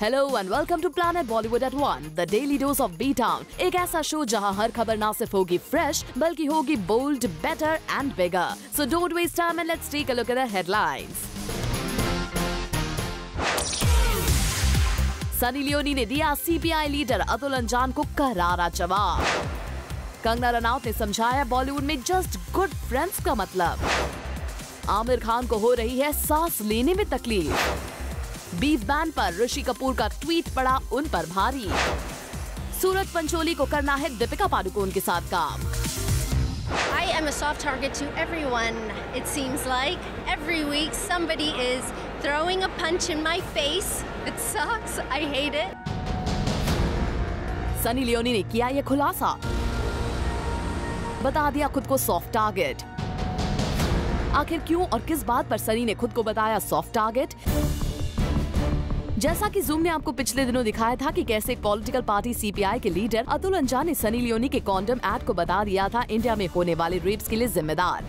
Hello and welcome to planet Bollywood at 1, the daily dose of B town. एक ऐसा show जहां हर खबर ना सिर्फ होगी फ्रेश बल्कि होगी bold, better and bigger. So don't waste time and let's take a look at the headlines. Sunny Leone ने दिया सीपीआई लीडर अतुल अंजान को करारा जवाब। कंगना रनौत ने समझाया बॉलीवुड में जस्ट गुड फ्रेंड्स का मतलब। आमिर खान को हो रही है सांस लेने में तकलीफ। बीफ बैन पर ऋषि कपूर का ट्वीट पड़ा उन पर भारी। सूरज पंचोली को करना है दीपिका पादुकोण के साथ काम। I am a soft target to everyone. It seems like every week somebody is throwing a punch in my face. It sucks. I hate it. Sunny Leone ने किया ये खुलासा, बता दिया खुद को सॉफ्ट टारगेट। आखिर क्यों और किस बात पर सनी ने खुद को बताया सॉफ्ट टारगेट? जैसा कि जूम ने आपको पिछले दिनों दिखाया था कि कैसे एक पॉलिटिकल पार्टी सीपीआई के लीडर अतुल अंजान ने सनी लियोनी के कॉन्डम ऐड को बता दिया था इंडिया में होने वाले रेप्स के लिए जिम्मेदार।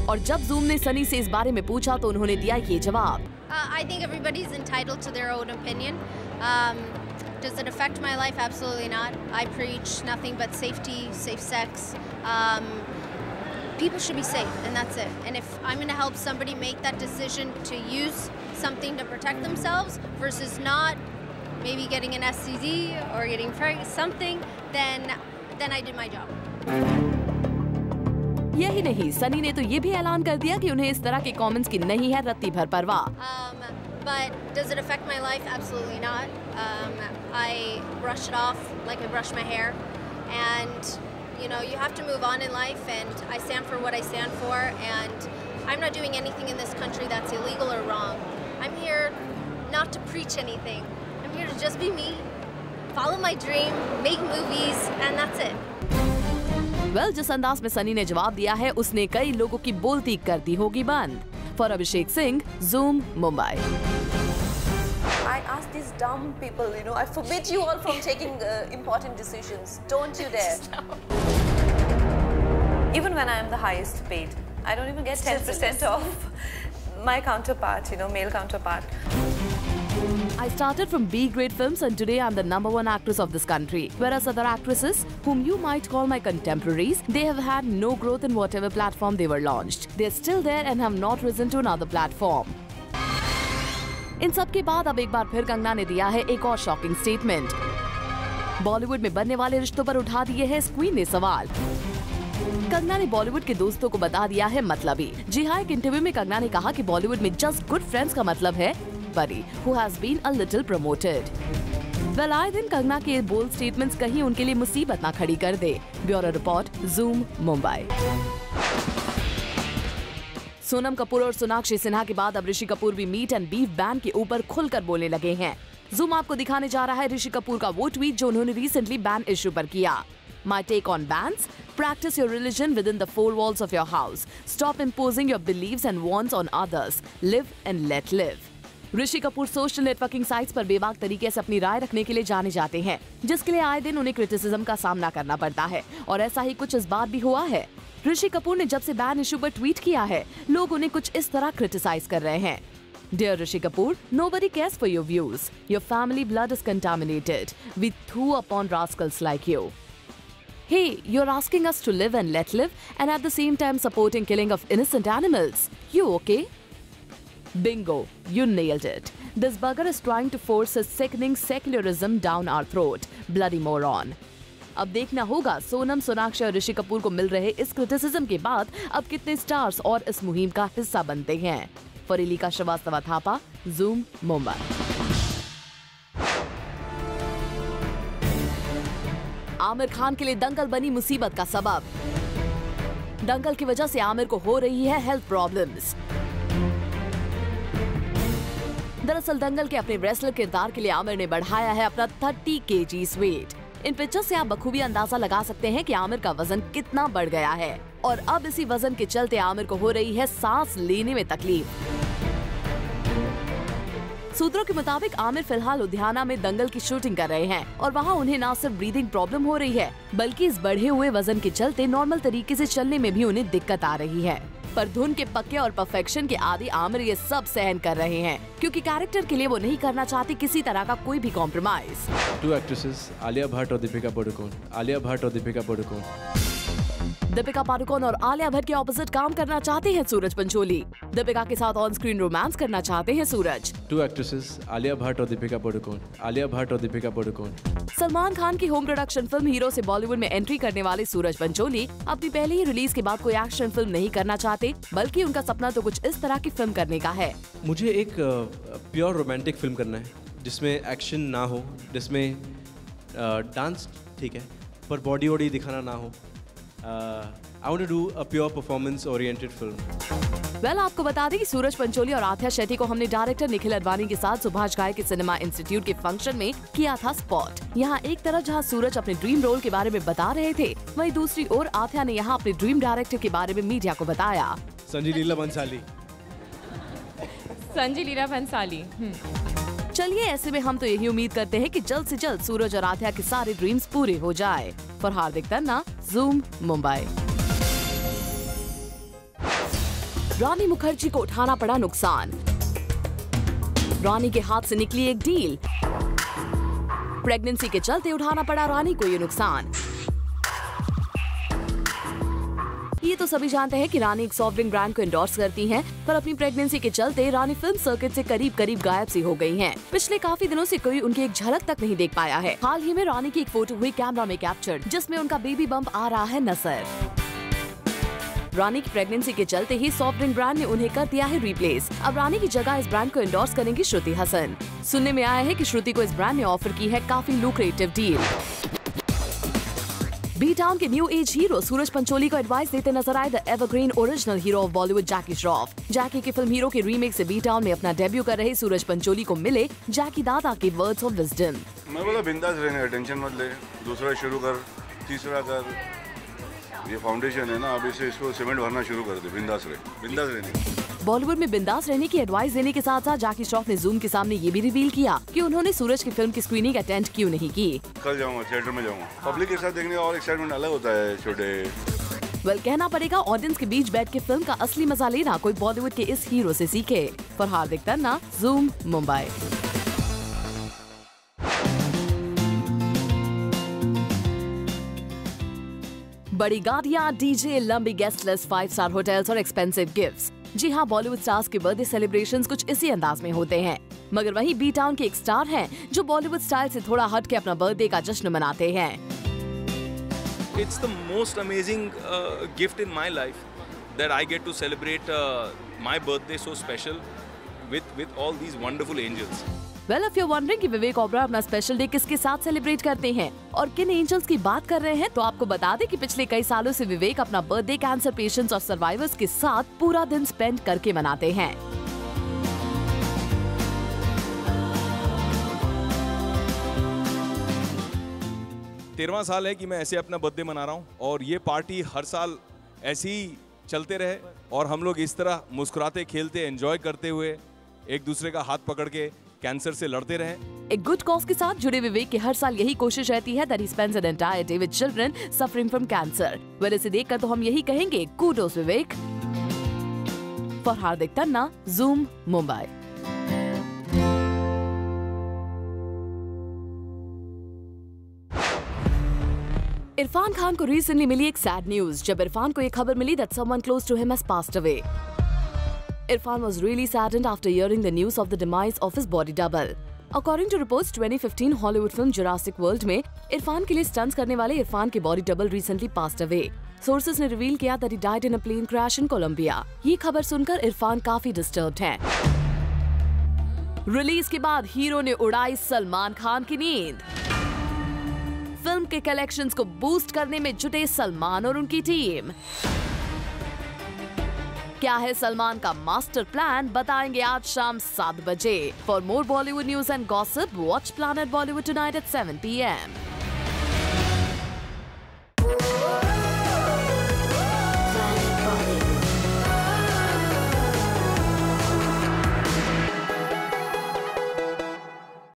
और जब जूम ने सनी से इस बारे में पूछा तो उन्होंने दिया ये जवाब। I think everybody is entitled to their own opinion. Does it affect my life? Absolutely not. I preach nothing but safety, safe sex. People should be safe, and that's it. And if I'm going to help somebody make that decision to use something to protect themselves versus not, maybe getting an STD or getting pregnant, something, then I did my job. यही नहीं, सनी ने तो ये भी ऐलान कर दिया कि उन्हें इस तरह के कमेंट्स की नहीं है रत्ती भर परवाह। But does it affect my life? Absolutely not. I brush it off like I brush my hair, and you know, you have to move on in life, and I stand for what I stand for, and I'm not doing anything in this country that's illegal or wrong. I'm here not to preach anything. I'm here to just be me, follow my dream, make movies, and that's it. Well, जिस अंदाज में सनी ने जवाब दिया है उसने कई लोगों की बोलती करती होगी बंद। For Abhishek Singh, zoom, Mumbai. I ask these dumb people, you know, I forbid you all from taking important decisions. Don't you dare. Even when I am the highest paid, I don't even get 10% of my counterpart, you know, male counterpart. I started from B-grade films and today I'm the #1 actress of this country. Whereas other actresses, whom you might call my contemporaries, they have had no growth in whatever platform they were launched. They're still there and have not risen to another platform. इन सब के बाद अब एक बार फिर कंगना ने दिया है एक और शॉकिंग स्टेटमेंट। बॉलीवुड में बनने वाले रिश्तों पर उठा दिए हैं इस क्वीन ने सवाल। कंगना ने बॉलीवुड के दोस्तों को बता दिया है मतलबी। जी हाँ, एक इंटरव्यू में कंगना ने कहा कि बॉलीवुड में जस्ट गुड फ्रेंड्स का मतलब है buddy who has been a little promoted. Well, आए दिन कंगना के बोल्ड स्टेटमेंट्स कहीं उनके लिए मुसीबत ना खड़ी कर दे। Bureau report, Zoom, Mumbai. Sonam Kapoor और सोनाक्षी सिन्हा के बाद अब ऋषि कपूर भी मीट एंड बीफ बैन के ऊपर खुलकर बोलने लगे हैं। जूम आपको दिखाने जा रहा है ऋषि कपूर का वो ट्वीट जो उन्होंने रिसेंटली बैन इश्यू पर किया। My take on bans: practice your religion within the four walls of your house. Stop imposing your beliefs and wants on others. Live and let live. Rishi Kapoor social networking sites पर बेबाक तरीके से अपनी राय रखने के लिए जाने जाते हैं, जिसके लिए आए दिन उन्हें क्रिटिसिज्म का सामना करना पड़ता है, और ऐसा ही कुछ इस बार भी हुआ है। ऋषि कपूर ने जब से बैन इशू पर ट्वीट किया है, लोग उन्हें कुछ इस तरह क्रिटिसाइज कर रहे हैं। Dear Rishi Kapoor, nobody cares for your views. Your family blood is contaminated. We threw upon rascals like you. Hey, you're asking us to live and let live, and at the same time supporting killing of innocent animals. You okay? Bingo, you nailed it. This bugger is trying to force his sickening secularism down our throat. Bloody moron. अब देखना होगा सोनम, सोनाक्षी और ऋषि कपूर को मिल रहे इस criticism के बाद अब कितने स्टार्स और इस मुहिम का हिस्सा बनते हैं। फरीलिका श्रीवास्तव थापा, जूम, मुंबई। आमिर खान के लिए दंगल बनी मुसीबत का सबब। दंगल की वजह से आमिर को हो रही है हेल्थ प्रॉब्लम्स। दरअसल दंगल के अपने रेसलर किरदार के लिए आमिर ने बढ़ाया है अपना 30 kg वेट। इन पिक्चर से आप बखूबी अंदाजा लगा सकते हैं कि आमिर का वजन कितना बढ़ गया है, और अब इसी वजन के चलते आमिर को हो रही है सांस लेने में तकलीफ। सूत्रों के मुताबिक आमिर फिलहाल लुधियाना में दंगल की शूटिंग कर रहे हैं, और वहाँ उन्हें न सिर्फ ब्रीदिंग प्रॉब्लम हो रही है, बल्कि इस बढ़े हुए वजन के चलते नॉर्मल तरीके से चलने में भी उन्हें दिक्कत आ रही है। पर धुन के पक्के और परफेक्शन के आदि आमिर ये सब सहन कर रहे हैं, क्योंकि कैरेक्टर के लिए वो नहीं करना चाहती किसी तरह का कोई भी कॉम्प्रोमाइज। 2 actresses, आलिया भट्ट और दीपिका पादुकोण। आलिया भट्ट और दीपिका पादुकोण। दीपिका पादुकोण और आलिया भट्ट के ऑपोजिट काम करना चाहते हैं सूरज पंचोली। दीपिका के साथ ऑन स्क्रीन रोमांस करना चाहते हैं सूरज। 2 actresses, आलिया भट्ट और दीपिका पादुकोण। आलिया भट्ट और दीपिका पादुकोण। सलमान खान की होम प्रोडक्शन फिल्म हीरो से बॉलीवुड में एंट्री करने वाले सूरज पंचोली अपनी पहले ही रिलीज के बाद कोई एक्शन फिल्म नहीं करना चाहते, बल्कि उनका सपना तो कुछ इस तरह की फिल्म करने का है। मुझे एक प्योर रोमांटिक फिल्म करना है, जिसमें एक्शन ना हो, जिसमें डांस ठीक है पर बॉडी वॉडी दिखाना ना हो। I want to do a pure performance oriented film. Well आपको बता दें कि सूरज पंचोली और आथ्या शेट्टी को हमने डायरेक्टर निखिल अडवाणी के साथ सुभाष घाई के सिनेमा इंस्टीट्यूट के फंक्शन में किया था स्पॉट। यहाँ एक तरफ जहाँ सूरज अपने ड्रीम रोल के बारे में बता रहे थे, वहीं दूसरी ओर आथ्या ने यहाँ अपने ड्रीम डायरेक्टर के बारे में मीडिया को बताया। संजय लीला भंसाली। संजय लीला भंसाली। चलिए ऐसे में हम तो यही उम्मीद करते हैं कि जल्द से जल्द सूरज और आथ्या के सारे ड्रीम्स पूरे हो जाए। For Hardik Tanna, zoom, Mumbai. रानी मुखर्जी को उठाना पड़ा नुकसान। रानी के हाथ से निकली एक डील। प्रेगनेंसी के चलते उठाना पड़ा रानी को ये नुकसान। ये तो सभी जानते हैं कि रानी एक सॉफ्ट ड्रिंक ब्रांड को एंडोर्स करती हैं, पर अपनी प्रेगनेंसी के चलते रानी फिल्म सर्किट से करीब करीब गायब सी हो गई हैं। पिछले काफी दिनों से कोई उनकी एक झलक तक नहीं देख पाया है। हाल ही में रानी की एक फोटो हुई कैमरा में कैप्चर्ड, जिसमें उनका बेबी बम्प आ रहा है नजर। रानी की प्रेगनेंसी के चलते ही सॉफ्ट ड्रिंक ब्रांड ने उन्हें कर दिया है रिप्लेस। अब रानी की जगह इस ब्रांड को एंडोर्स करेंगी श्रुति हसन। सुनने में आया है कि श्रुति को इस ब्रांड ने ऑफर की है काफी लुक्रेटिव डील। बी टाउन के new age hero Sooraj Pancholi को एडवाइस देते नजर आए the evergreen original hero of Bollywood Jackie Shroff. Jackie की फिल्म हीरो के रीमेक से बी टाउन में अपना डेब्यू कर रहे सूरज पंचोली को मिले जैकी दादा के वर्ड्स ऑफ विजडम। मैं बोला बिंदास रहने, टेंशन मत ले, दूसरा शुरू कर, तीसरा कर, ये फाउंडेशन है ना, अब इसको सीमेंट भरना शुरू कर दे, बिंदास रहने। बॉलीवुड में बिंदास रहने की एडवाइस देने के साथ साथ जैकी श्रॉफ ने ज़ूम के सामने ये भी रिवील किया कि उन्होंने सूरज की फिल्म की स्क्रीनिंग अटेंड क्यों नहीं की। कल जाऊंगा, थिएटर में जाऊंगा, पब्लिक के साथ देखने का और एक्साइटमेंट अलग होता है छोटे। वेल कहना पड़ेगा ऑडियंस के बीच बैठ के फिल्म का असली मजा लेना कोई बॉलीवुड के इस हीरो से सीखे। For Hardik Tanna, zoom, Mumbai. बड़ी गाड़ियां, डीजे, लंबी गेस्ट लिस्ट, 5 स्टार होटल्स और एक्सपेंसिव गिफ्ट्स। जी हाँ, बॉलीवुड स्टार्स के बर्थडे सेलिब्रेशंस कुछ इसी अंदाज में होते हैं। मगर वहीं बी टाउन के एक स्टार हैं जो बॉलीवुड स्टाइल से थोड़ा हट के अपना बर्थडे का जश्न मनाते हैं। It's the most amazing gift in my life that I get to celebrate my birthday so special with all these wonderful angels. Well, if you're wondering कि विवेक ओबरॉय अपना स्पेशल डे किसके साथ सेलिब्रेट करते हैं और किन एंजल्स की बात कर रहे हैं, तो आपको बता दें कि पिछले कई सालों से विवेक अपना बर्थडे कैंसर पेशेंट्स और सर्वाइवर्स के साथ पूरा दिन स्पेंड करके मनाते हैं। तेरहवां साल है कि मैं ऐसे अपना बर्थडे मना रहा हूँ और ये पार्टी हर साल ऐसे ही चलते रहे और हम लोग इस तरह मुस्कुराते खेलते एंजॉय करते हुए एक दूसरे का हाथ पकड़ के कैंसर से लड़ते रहे। एक गुड कॉज के साथ जुड़े विवेक की हर साल यही कोशिश रहती है that he spends an entire day with children suffering from cancer। Well इसे देखकर तो हम यही कहेंगे, kudos Vivek. For Hardik Tanna, zoom, Mumbai. Irfan Khan को रिसेंटली मिली एक सैड न्यूज जब इरफान को ये खबर मिली that someone close to him has passed away। Irfan was really saddened after hearing the news of the demise of his body double. According to reports, 2015 Hollywood film Jurassic World में इरफान के लिए stunts करने वाले इरफान के body double recently passed away. Sources ने reveal किया that he died in a plane crash in Colombia. ये खबर सुनकर इरफान काफी डिस्टर्ब्ड हैं। रिलीज के बाद हीरो ने उड़ाई सलमान खान की नींद। फिल्म के कलेक्शंस को बूस्ट करने में जुटे सलमान और उनकी टीम। क्या है सलमान का मास्टर प्लान, बताएंगे आज शाम 7 बजे। For more Bollywood news and gossip, watch planet Bollywood tonight at 7 PM।